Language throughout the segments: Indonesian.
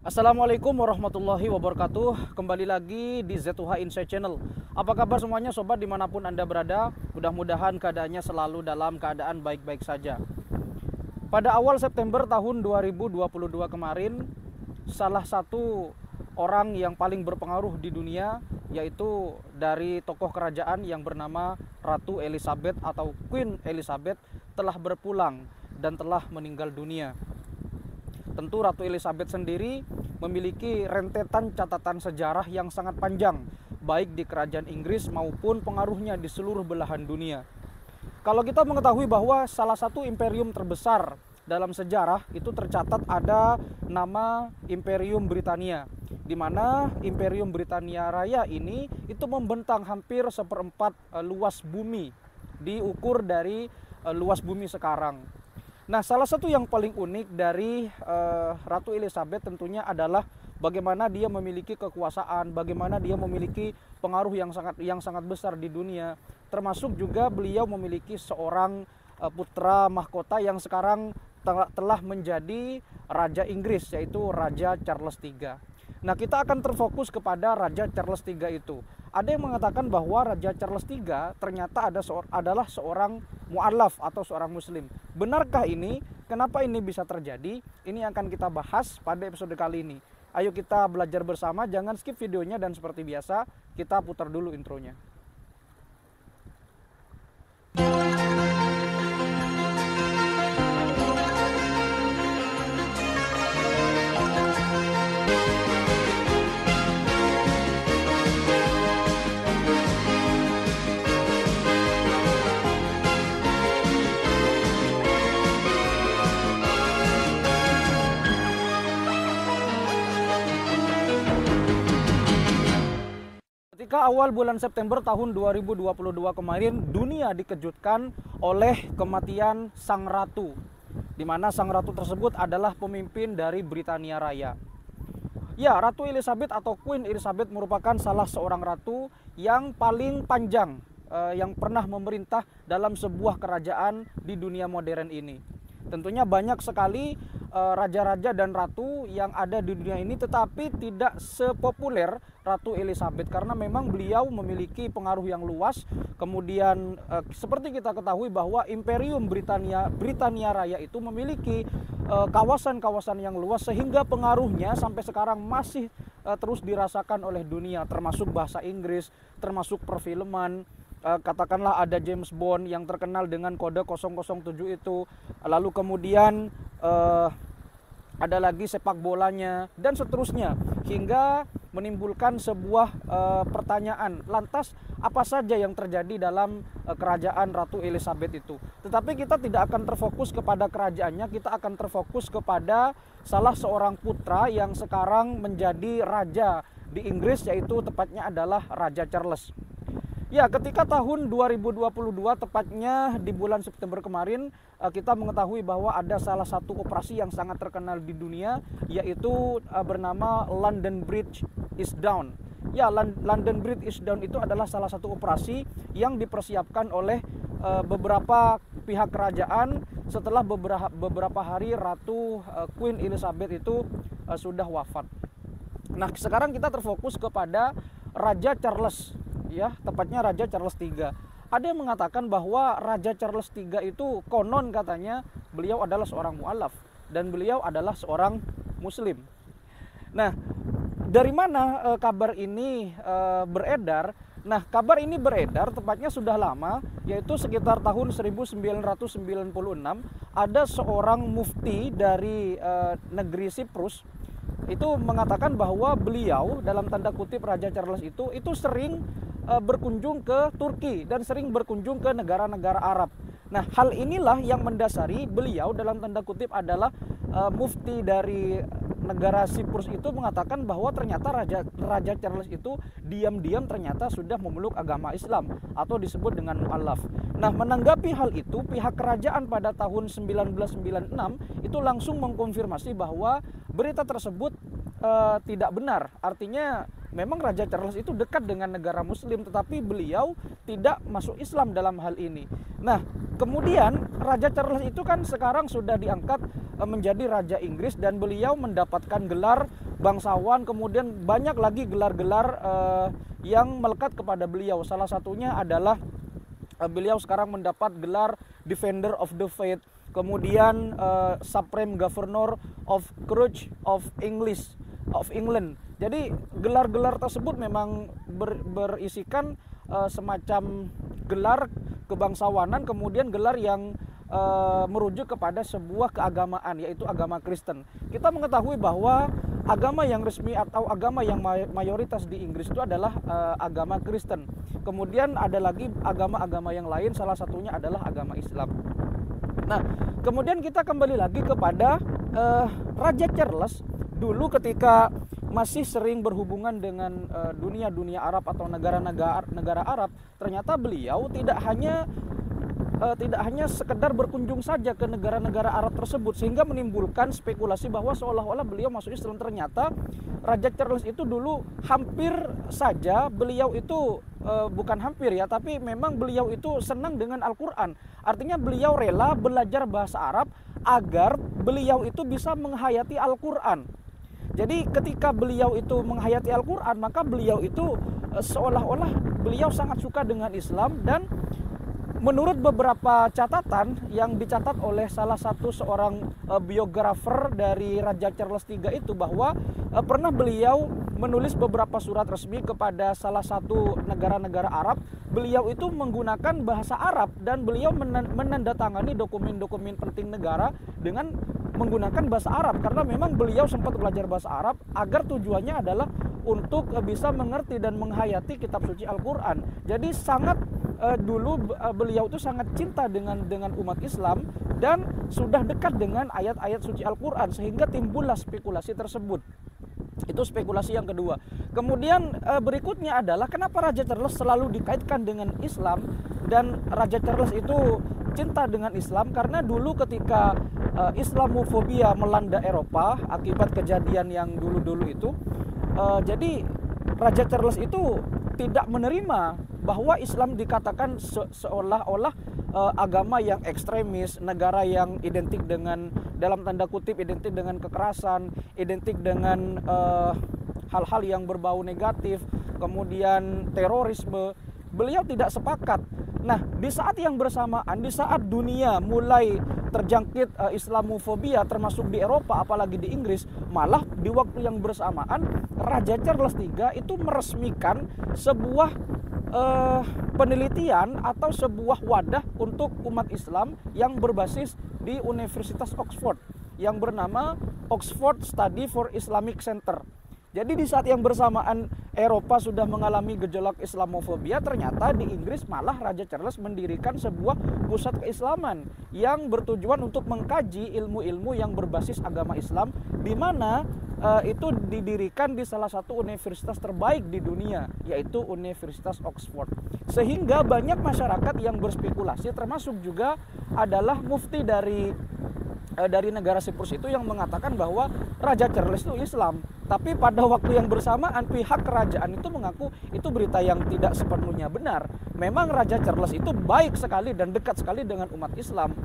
Assalamualaikum warahmatullahi wabarakatuh. Kembali lagi di ZUH Insight Channel. Apa kabar semuanya sobat dimanapun Anda berada? Mudah-mudahan keadaannya selalu dalam keadaan baik-baik saja. Pada awal September tahun 2022 kemarin, salah satu orang yang paling berpengaruh di dunia, yaitu dari tokoh kerajaan yang bernama Ratu Elizabeth atau Queen Elizabeth, telah berpulang dan telah meninggal dunia. Tentu Ratu Elizabeth sendiri memiliki rentetan catatan sejarah yang sangat panjang, baik di kerajaan Inggris maupun pengaruhnya di seluruh belahan dunia. Kalau kita mengetahui bahwa salah satu imperium terbesar dalam sejarah itu tercatat ada nama Imperium Britania, di mana Imperium Britania Raya ini itu membentang hampir seperempat luas bumi, diukur dari luas bumi sekarang. Nah, salah satu yang paling unik dari Ratu Elizabeth tentunya adalah bagaimana dia memiliki kekuasaan, bagaimana dia memiliki pengaruh yang sangat besar di dunia. Termasuk juga beliau memiliki seorang putra mahkota yang sekarang telah menjadi Raja Inggris, yaitu Raja Charles III. Nah, kita akan terfokus kepada Raja Charles III itu. Ada yang mengatakan bahwa Raja Charles III ternyata adalah seorang mu'alaf atau seorang muslim. Benarkah ini? Kenapa ini bisa terjadi? Ini akan kita bahas pada episode kali ini. Ayo kita belajar bersama, jangan skip videonya, dan seperti biasa kita putar dulu intronya. Ketika awal bulan September tahun 2022 kemarin, dunia dikejutkan oleh kematian Sang Ratu, di mana Sang Ratu tersebut adalah pemimpin dari Britania Raya. Ya, Ratu Elizabeth atau Queen Elizabeth merupakan salah seorang ratu yang paling panjang yang pernah memerintah dalam sebuah kerajaan di dunia modern ini. Tentunya banyak sekali raja-raja dan ratu yang ada di dunia ini, tetapi tidak sepopuler Ratu Elizabeth karena memang beliau memiliki pengaruh yang luas. Kemudian seperti kita ketahui bahwa Imperium Britania Raya itu memiliki kawasan-kawasan yang luas sehingga pengaruhnya sampai sekarang masih terus dirasakan oleh dunia, termasuk bahasa Inggris, termasuk perfilman. Katakanlah ada James Bond yang terkenal dengan kode 007 itu, lalu kemudian ada lagi sepak bolanya dan seterusnya, hingga menimbulkan sebuah pertanyaan, lantas apa saja yang terjadi dalam kerajaan Ratu Elizabeth itu. Tetapi kita tidak akan terfokus kepada kerajaannya, kita akan terfokus kepada salah seorang putra yang sekarang menjadi raja di Inggris, yaitu tepatnya adalah Raja Charles. Ya, ketika tahun 2022, tepatnya di bulan September kemarin, kita mengetahui bahwa ada salah satu operasi yang sangat terkenal di dunia, yaitu bernama London Bridge is Down. Ya, London Bridge is Down itu adalah salah satu operasi yang dipersiapkan oleh beberapa pihak kerajaan setelah beberapa hari Ratu Queen Elizabeth itu sudah wafat. Nah, sekarang kita terfokus kepada Raja Charles. Ya, tepatnya Raja Charles III. Ada yang mengatakan bahwa Raja Charles III itu konon katanya beliau adalah seorang mu'alaf dan beliau adalah seorang muslim. Nah, dari mana kabar ini beredar? Nah, kabar ini beredar tepatnya sudah lama, yaitu sekitar tahun 1996 ada seorang mufti dari negeri Siprus itu mengatakan bahwa beliau, dalam tanda kutip Raja Charles itu sering berkunjung ke Turki dan sering berkunjung ke negara-negara Arab. Nah, hal inilah yang mendasari beliau, dalam tanda kutip adalah mufti dari negara Siprus itu, mengatakan bahwa ternyata Raja Charles itu diam-diam ternyata sudah memeluk agama Islam atau disebut dengan mu'alaf. Nah, menanggapi hal itu, pihak kerajaan pada tahun 1996 itu langsung mengkonfirmasi bahwa berita tersebut tidak benar. Artinya memang Raja Charles itu dekat dengan negara muslim, tetapi beliau tidak masuk Islam dalam hal ini. Nah, kemudian Raja Charles itu kan sekarang sudah diangkat menjadi Raja Inggris dan beliau mendapatkan gelar bangsawan, kemudian banyak lagi gelar-gelar yang melekat kepada beliau. Salah satunya adalah beliau sekarang mendapat gelar Defender of the Faith, kemudian Supreme Governor of Courage of England. Jadi gelar-gelar tersebut memang berisikan semacam gelar kebangsawanan, kemudian gelar yang merujuk kepada sebuah keagamaan, yaitu agama Kristen. Kita mengetahui bahwa agama yang resmi atau agama yang mayoritas di Inggris itu adalah agama Kristen. Kemudian ada lagi agama-agama yang lain, salah satunya adalah agama Islam. Nah, kemudian kita kembali lagi kepada Raja Charles. Dulu ketika masih sering berhubungan dengan dunia Arab atau negara Arab, ternyata beliau tidak hanya sekedar berkunjung saja ke negara-negara Arab tersebut, sehingga menimbulkan spekulasi bahwa seolah-olah beliau masuk Islam. Ternyata Raja Charles itu dulu hampir saja beliau itu bukan hampir ya, tapi memang beliau itu senang dengan Al-Quran. Artinya beliau rela belajar bahasa Arab agar beliau itu bisa menghayati Al-Quran. Jadi ketika beliau itu menghayati Al-Quran, maka beliau itu seolah-olah beliau sangat suka dengan Islam. Dan menurut beberapa catatan yang dicatat oleh salah satu seorang biografer dari Raja Charles III itu, bahwa pernah beliau menulis beberapa surat resmi kepada salah satu negara-negara Arab. Beliau itu menggunakan bahasa Arab dan beliau menandatangani dokumen-dokumen penting negara dengan menggunakan bahasa Arab, karena memang beliau sempat belajar bahasa Arab agar tujuannya adalah untuk bisa mengerti dan menghayati kitab suci Al-Quran. Jadi sangat dulu beliau itu sangat cinta dengan umat Islam dan sudah dekat dengan ayat-ayat suci Al-Quran, sehingga timbullah spekulasi tersebut. Itu spekulasi yang kedua. Kemudian berikutnya adalah kenapa Raja Charles selalu dikaitkan dengan Islam, dan Raja Charles itu cinta dengan Islam karena dulu ketika Islamofobia melanda Eropa akibat kejadian yang dulu-dulu itu, jadi Raja Charles itu tidak menerima bahwa Islam dikatakan seolah-olah agama yang ekstremis, negara yang identik dengan, dalam tanda kutip, identik dengan kekerasan, identik dengan hal-hal yang berbau negatif, kemudian terorisme. Beliau tidak sepakat. Nah, di saat yang bersamaan, di saat dunia mulai terjangkit Islamofobia, termasuk di Eropa, apalagi di Inggris, malah di waktu yang bersamaan Raja Charles III itu meresmikan sebuah penelitian atau sebuah wadah untuk umat Islam yang berbasis di Universitas Oxford yang bernama Oxford Study for Islamic Center. Jadi di saat yang bersamaan Eropa sudah mengalami gejolak Islamofobia, ternyata di Inggris malah Raja Charles mendirikan sebuah pusat keislaman yang bertujuan untuk mengkaji ilmu-ilmu yang berbasis agama Islam, di mana itu didirikan di salah satu universitas terbaik di dunia, yaitu Universitas Oxford. Sehingga banyak masyarakat yang berspekulasi, termasuk juga adalah mufti dari negara Siprus itu, yang mengatakan bahwa Raja Charles itu Islam. Tapi pada waktu yang bersamaan pihak kerajaan itu mengaku itu berita yang tidak sepenuhnya benar. Memang Raja Charles itu baik sekali dan dekat sekali dengan umat Islam.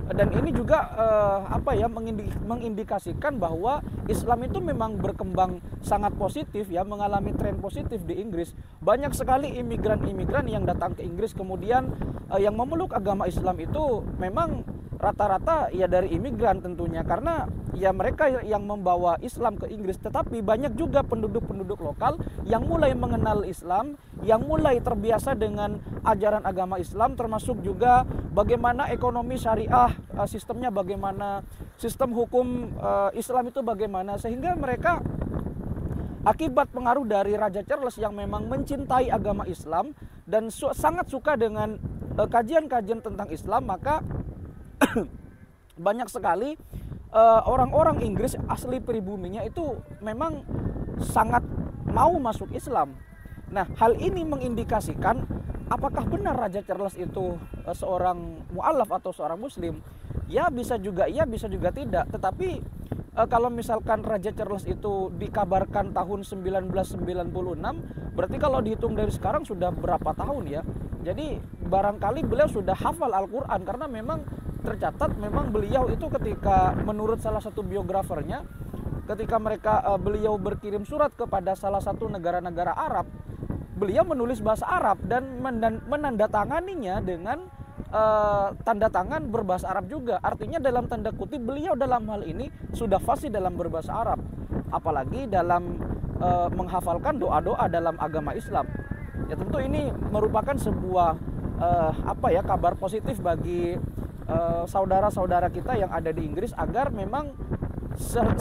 Dan ini juga mengindikasikan bahwa Islam itu memang berkembang sangat positif ya, mengalami tren positif di Inggris. Banyak sekali imigran-imigran yang datang ke Inggris, kemudian yang memeluk agama Islam itu memang rata-rata ya dari imigran tentunya, karena ya mereka yang membawa Islam ke Inggris. Tetapi banyak juga penduduk-penduduk lokal yang mulai mengenal Islam, yang mulai terbiasa dengan ajaran agama Islam, termasuk juga bagaimana ekonomi syariah, sistemnya bagaimana, sistem hukum Islam itu bagaimana, sehingga mereka akibat pengaruh dari Raja Charles yang memang mencintai agama Islam dan sangat suka dengan kajian-kajian tentang Islam, maka banyak sekali orang-orang Inggris asli pribuminya itu memang sangat mau masuk Islam. Nah, hal ini mengindikasikan apakah benar Raja Charles itu seorang mu'alaf atau seorang muslim? Ya bisa juga iya, bisa juga tidak. Tetapi kalau misalkan Raja Charles itu dikabarkan tahun 1996, berarti kalau dihitung dari sekarang sudah berapa tahun ya. Jadi barangkali beliau sudah hafal Al-Quran, karena memang beliau itu sangat cinta dengan Al-Quran. Jadi tercatat memang beliau itu ketika menurut salah satu biografernya, ketika beliau berkirim surat kepada salah satu negara-negara Arab, beliau menulis bahasa Arab dan menandatanganinya dengan tanda tangan berbahasa Arab juga. Artinya dalam tanda kutip beliau dalam hal ini sudah fasih dalam berbahasa Arab, apalagi dalam menghafalkan doa-doa dalam agama Islam. Ya tentu ini merupakan sebuah kabar positif bagi saudara-saudara kita yang ada di Inggris, agar memang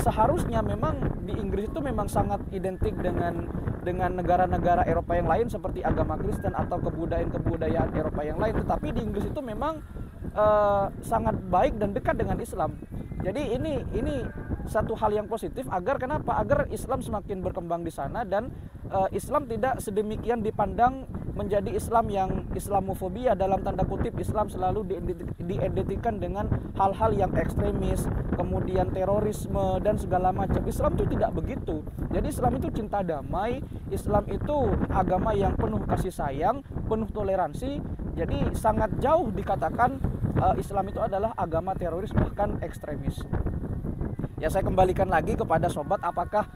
seharusnya memang di Inggris itu memang sangat identik dengan negara-negara Eropa yang lain seperti agama Kristen atau kebudayaan Eropa yang lain, tetapi di Inggris itu memang sangat baik dan dekat dengan Islam. Jadi ini satu hal yang positif, agar kenapa? Agar Islam semakin berkembang di sana, dan Islam tidak sedemikian dipandang menjadi Islam yang Islamofobia, dalam tanda kutip Islam selalu diidentikan dengan hal-hal yang ekstremis, kemudian terorisme dan segala macam. Islam itu tidak begitu. Jadi Islam itu cinta damai, Islam itu agama yang penuh kasih sayang, penuh toleransi. Jadi sangat jauh dikatakan Islam itu adalah agama teroris, bahkan ekstremis. Ya, saya kembalikan lagi kepada sobat, apakah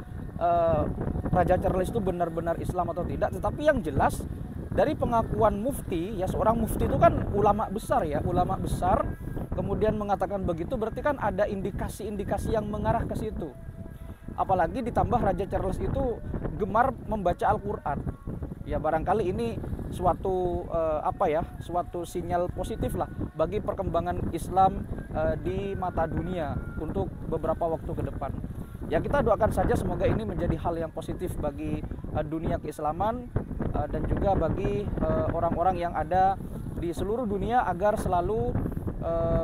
Raja Charles itu benar-benar Islam atau tidak. Tetapi yang jelas dari pengakuan mufti, ya seorang mufti itu kan ulama besar ya, ulama besar, kemudian mengatakan begitu, berarti kan ada indikasi-indikasi yang mengarah ke situ. Apalagi ditambah Raja Charles itu gemar membaca Al-Quran. Ya barangkali ini suatu suatu sinyal positif lah bagi perkembangan Islam di mata dunia untuk beberapa waktu ke depan. Ya kita doakan saja semoga ini menjadi hal yang positif bagi dunia keislaman dan juga bagi orang-orang yang ada di seluruh dunia, agar selalu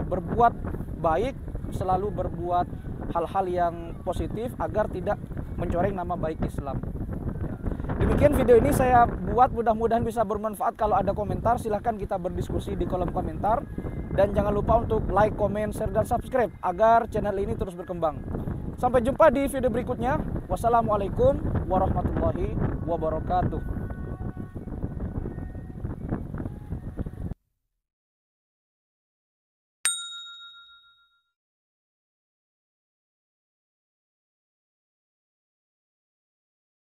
berbuat baik, selalu berbuat hal-hal yang positif agar tidak mencoreng nama baik Islam. Demikian video ini saya buat, mudah-mudahan bisa bermanfaat. Kalau ada komentar silahkan kita berdiskusi di kolom komentar, dan jangan lupa untuk like, comment, share, dan subscribe agar channel ini terus berkembang. Sampai jumpa di video berikutnya. Wassalamualaikum warahmatullahi wabarakatuh.